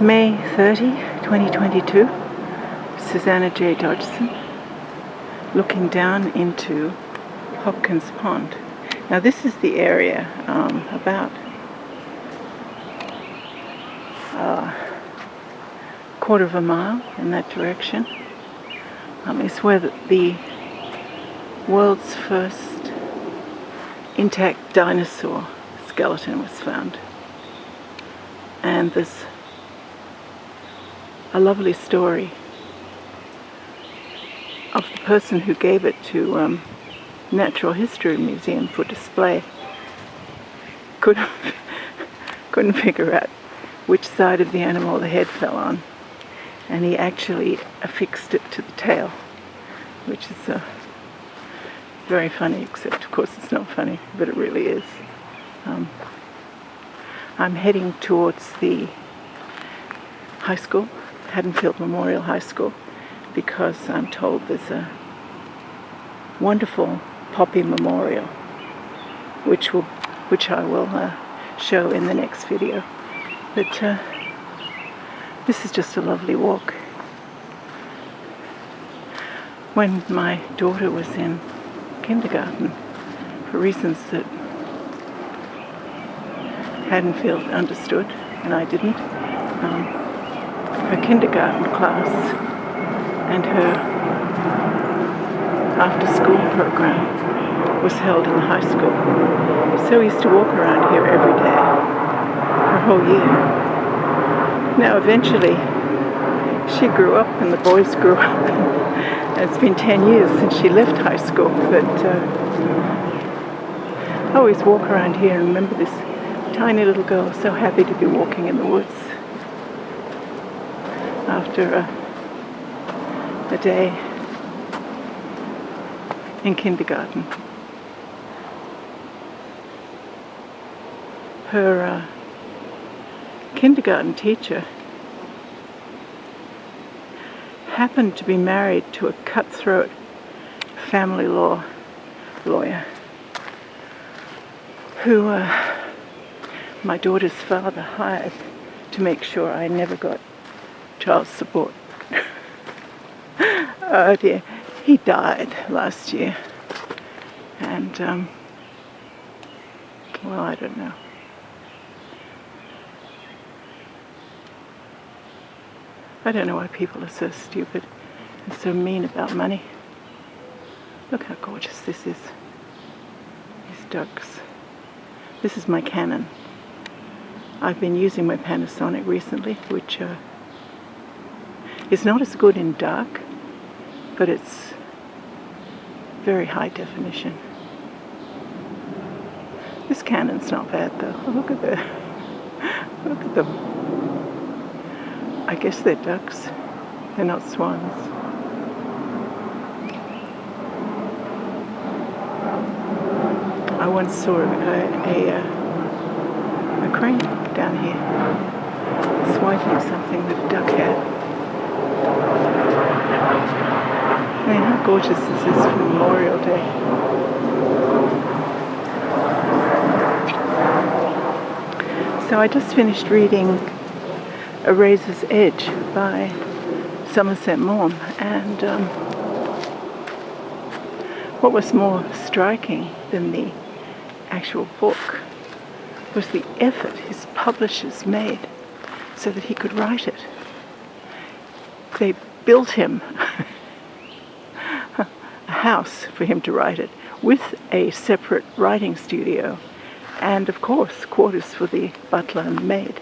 May 30, 2022, Susanna J. Dodgson, looking down into Hopkins Pond. Now this is the area about a quarter of a mile in that direction. It's where the world's first intact dinosaur skeleton was found. And there's a lovely story of the person who gave it to Natural History Museum for display. Couldn't figure out which side of the animal the head fell on, and he actually affixed it to the tail, which is very funny, except of course it's not funny, but it really is. I'm heading towards the high school, Haddonfield Memorial High School, because I'm told there's a wonderful poppy memorial, which I will show in the next video. But this is just a lovely walk. When my daughter was in kindergarten, for reasons that Haddonfield understood and I didn't, her kindergarten class and her after-school program was held in the high school. So we used to walk around here every day for a whole year. Now eventually she grew up and the boys grew up. And it's been 10 years since she left high school, but I always walk around here and remember this tiny little girl so happy to be walking in the woods after a day in kindergarten. Her kindergarten teacher happened to be married to a cutthroat family law lawyer who my daughter's father hired to make sure I never got child support. Oh dear, he died last year, and well, I don't know. I don't know why people are so stupid and so mean about money. Look how gorgeous this is. These ducks. This is my Canon. I've been using my Panasonic recently, which is not as good in dark, but it's very high definition. This Canon's not bad though. Look at them. I guess they're ducks. They're not swans. I once saw a crane down here swiping something that a duck had. I mean, how gorgeous this is for Memorial Day. So I just finished reading A Razor's Edge by Somerset Maughm, and what was more striking than the actual book was the effort his publishers made so that he could write it. They built him a house for him to write it, with a separate writing studio, and of course quarters for the butler and the maid.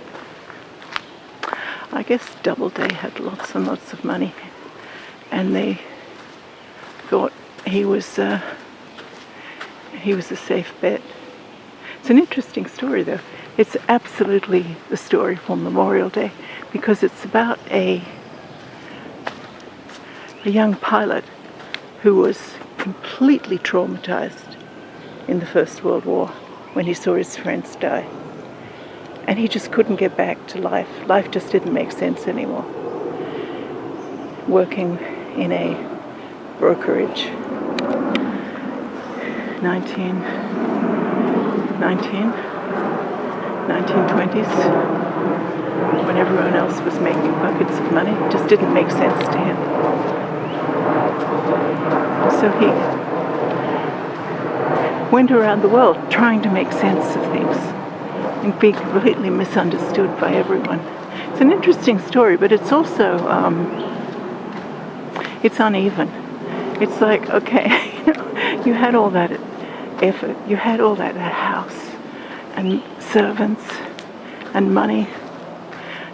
I guess Doubleday had lots and lots of money, and they thought he was a safe bet. It's an interesting story though. It's absolutely the story for Memorial Day, because it's about a young pilot who was completely traumatized in the First World War when he saw his friends die. And he just couldn't get back to life. Life just didn't make sense anymore. Working in a brokerage, 1920s, when everyone else else was making buckets of money. It just didn't make sense to him. So he went around the world trying to make sense of things and being completely misunderstood by everyone. It's an interesting story, but it's also, it's uneven. It's like, okay, you had all that effort, you had all that house and servants and money.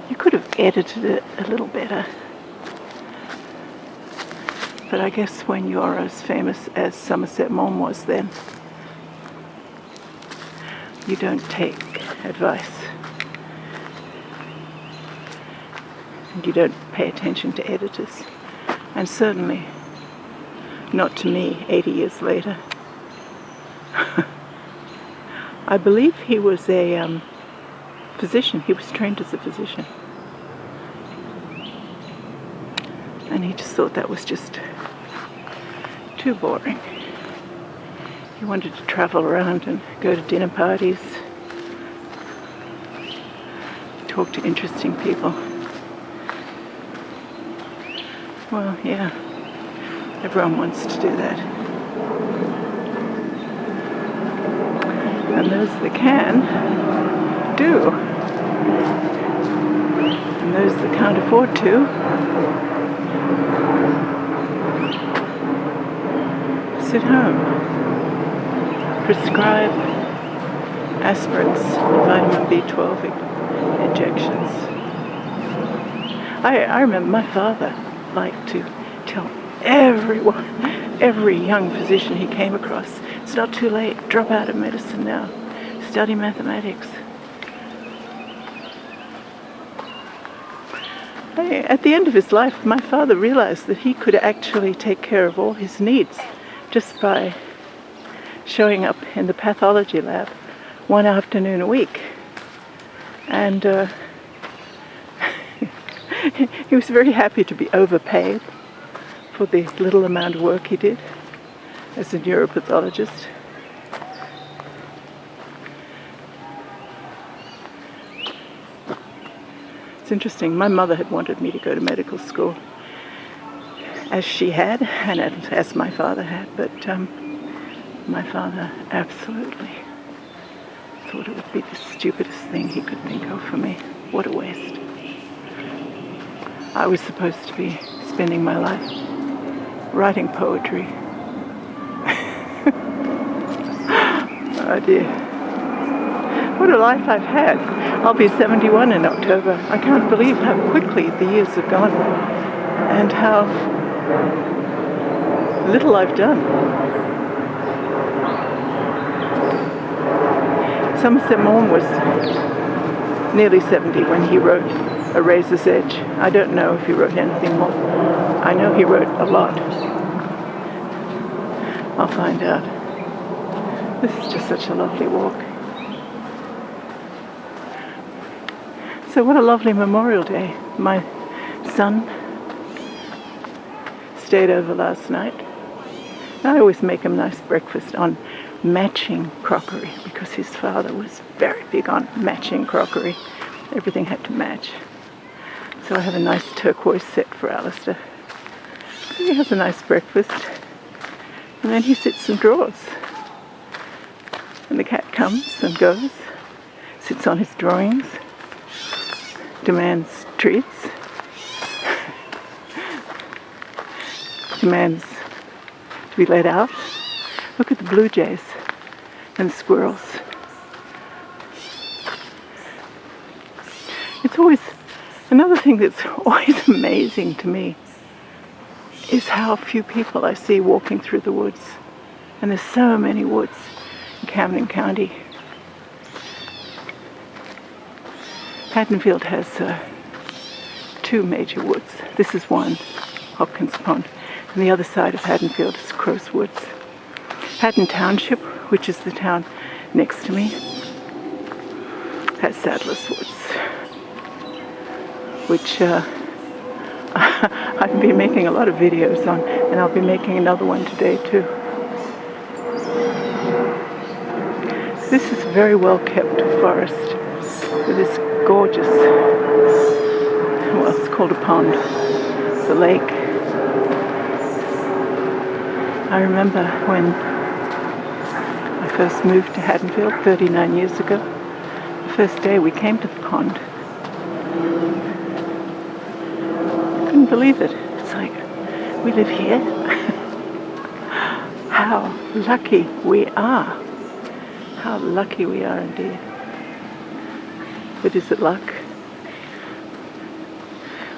You could have edited it a little better. But I guess when you're as famous as Somerset Maughm was then, you don't take advice. And you don't pay attention to editors. And certainly not to me 80 years later. I believe he was a physician. He was trained as a physician. And he just thought that was just too boring. He wanted to travel around and go to dinner parties, talk to interesting people. Well, yeah, everyone wants to do that. And those that can, do. And those that can't afford to, sit home. Prescribe aspirins, vitamin B12 injections. I remember my father liked to tell everyone, every young physician he came across, it's not too late, drop out of medicine now, study mathematics. At the end of his life, my father realized that he could actually take care of all his needs just by showing up in the pathology lab one afternoon a week. And he was very happy to be overpaid for the little amount of work he did as a neuropathologist. It's interesting, my mother had wanted me to go to medical school, as she had, and as my father had, but my father absolutely thought it would be the stupidest thing he could think of for me. What a waste. I was supposed to be spending my life writing poetry. Oh dear. What a life I've had. I'll be 71 in October. I can't believe how quickly the years have gone and how little I've done. Somerset Maughm was nearly 70 when he wrote A Razor's Edge. I don't know if he wrote anything more. I know he wrote a lot. I'll find out. This is just such a lovely walk. So what a lovely Memorial Day. My son stayed over last night. I always make him nice breakfast on matching crockery because his father was very big on matching crockery. Everything had to match. So I have a nice turquoise set for Alistair. He has a nice breakfast. And then he sits and draws. And the cat comes and goes, sits on his drawings, demands treats, demands to be let out. Look at the blue jays and squirrels. It's always, another thing that's always amazing to me is how few people I see walking through the woods. And there's so many woods in Camden County. Haddonfield has two major woods. This is one, Hopkins Pond, and the other side of Haddonfield is Crow's Woods. Haddon Township, which is the town next to me, has Sadler's Woods, which I've been making a lot of videos on, and I'll be making another one today too. This is a very well kept forest with this gorgeous well, it's called a pond. It's a lake. I remember when I first moved to Haddonfield 39 years ago. The first day we came to the pond. I couldn't believe it. It's like, we live here? How lucky we are. How lucky we are indeed. But is it luck?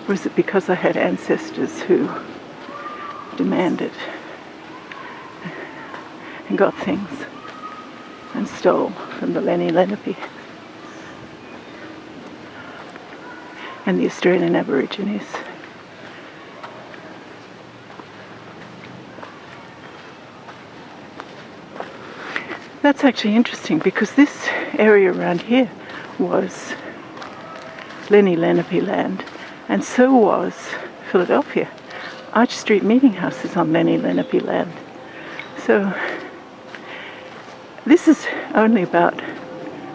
Or is it because I had ancestors who demanded and got things and stole from the Lenni Lenape and the Australian Aborigines? That's actually interesting because this area around here was Lenni Lenape land, and so was Philadelphia. Arch Street Meeting House is on Lenni Lenape land. So this is only about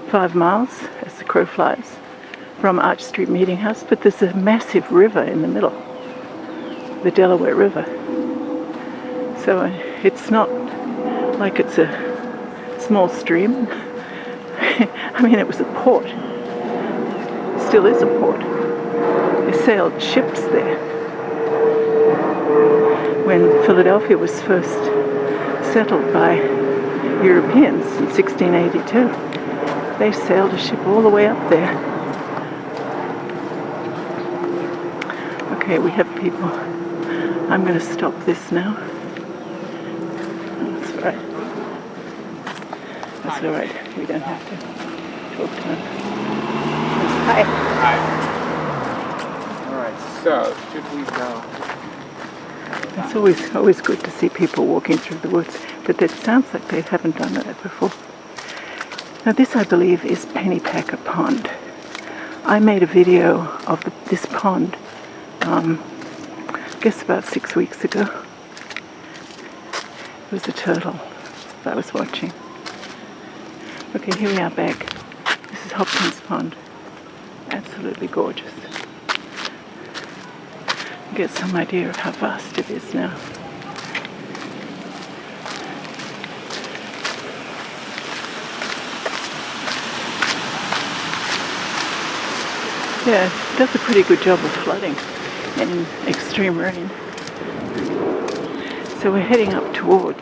5 miles, as the crow flies, from Arch Street Meeting House, but there's a massive river in the middle, the Delaware River. So it's not like it's a small stream. I mean, it was a port. It still is a port. They sailed ships there. When Philadelphia was first settled by Europeans in 1682, they sailed a ship all the way up there. Okay, we have people. I'm going to stop this now. That's all right. That's all right. We don't have to talk to him. Hi. Hi. All right. So, should we go? It's always good to see people walking through the woods, but it sounds like they haven't done that before. Now, this, I believe, is Pennypacker Pond. I made a video of this pond, I guess about 6 weeks ago. It was a turtle that I was watching. Okay, here we are back. This is Hopkins Pond. Absolutely gorgeous. Get some idea of how vast it is now. Yeah, it does a pretty good job of flooding in extreme rain. So we're heading up towards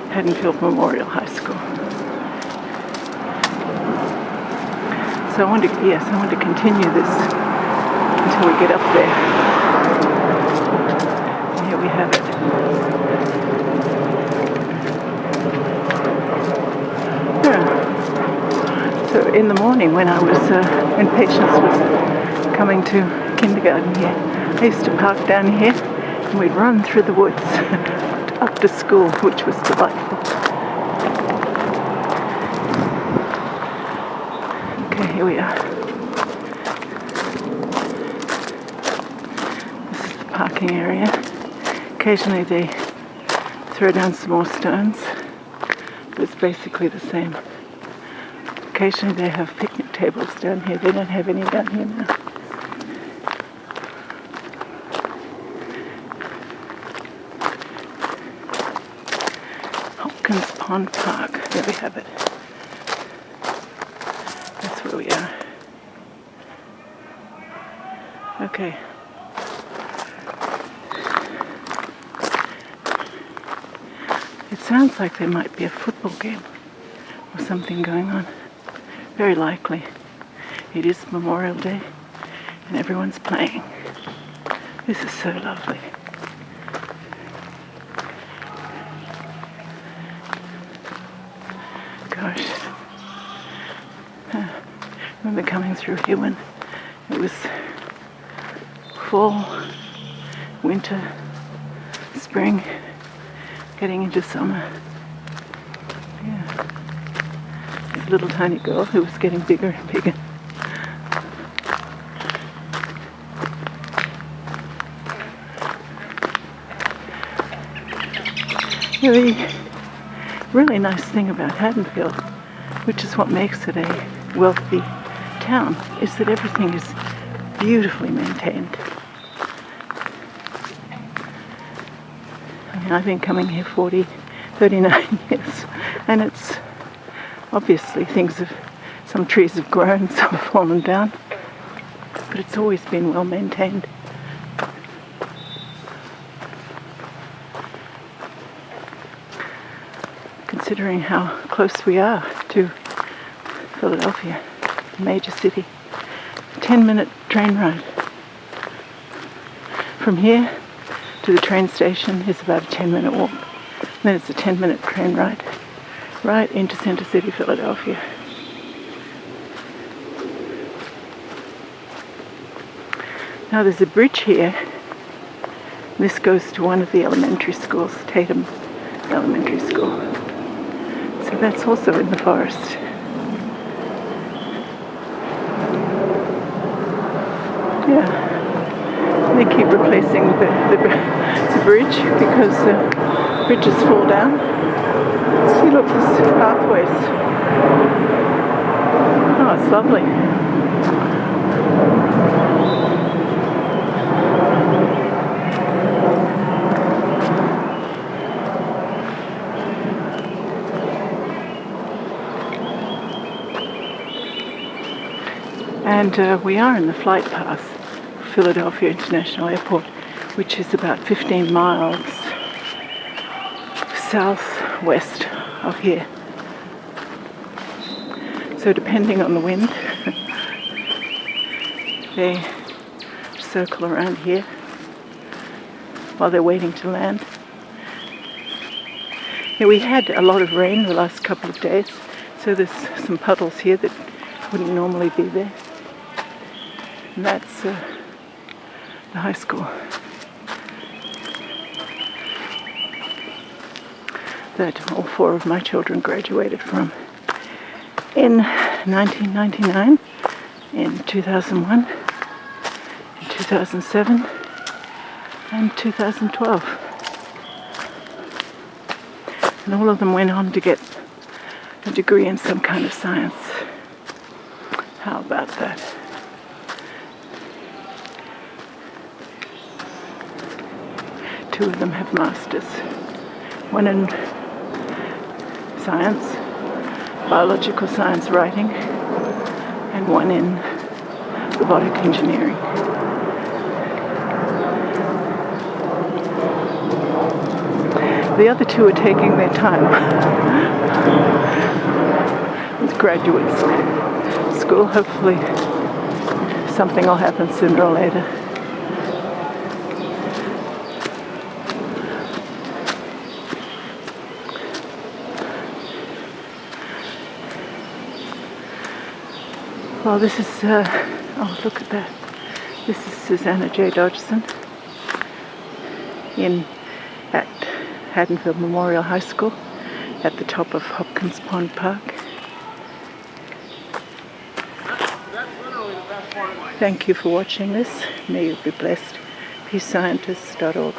Haddonfield Memorial High School. So I want to continue this until we get up there. And here we have it. Yeah. So in the morning when Patience was coming to kindergarten here, I used to park down here and we'd run through the woods up to school, which was delightful. Okay, here we are. This is the parking area. Occasionally they throw down some more stones, but it's basically the same. Occasionally they have picnic tables down here. They don't have any down here now. Hopkins Pond Park. There we have it. That's where we are. Okay. It sounds like there might be a football game or something going on. Very likely. It is Memorial Day and everyone's playing. This is so lovely. Gosh. I remember coming through here when it was fall, winter, spring, getting into summer. Yeah. This little tiny girl who was getting bigger and bigger. The really nice thing about Haddonfield, which is what makes it a wealthy town, is that everything is beautifully maintained. I mean, I've been coming here 39 years, and it's obviously some trees have grown, some have fallen down, but it's always been well maintained. Considering how close we are to Philadelphia, a major city. 10-minute train ride. From here to the train station is about a 10-minute walk. Then it's a 10-minute train ride right into Center City, Philadelphia. Now there's a bridge here. This goes to one of the elementary schools, Tatum Elementary School. So that's also in the forest. Yeah, they keep replacing the bridge because bridges fall down. See, look, there's pathways. Oh, it's lovely. And we are in the flight path, Philadelphia International Airport, which is about 15 miles southwest of here. So depending on the wind, they circle around here while they're waiting to land. Yeah, we had a lot of rain the last couple of days, so there's some puddles here that wouldn't normally be there. And that's the high school that all four of my children graduated from in 1999, in 2001, in 2007, and 2012. And all of them went on to get a degree in some kind of science. How about that? Two of them have masters. One in science, biological science writing, and one in robotic engineering. The other two are taking their time with graduate school. Hopefully something will happen sooner or later. Well, this is, oh, look at that. This is Susanna J. Dodgson at Haddonfield Memorial High School at the top of Hopkins Pond Park. Thank you for watching this. May you be blessed. PeaceScientist.org.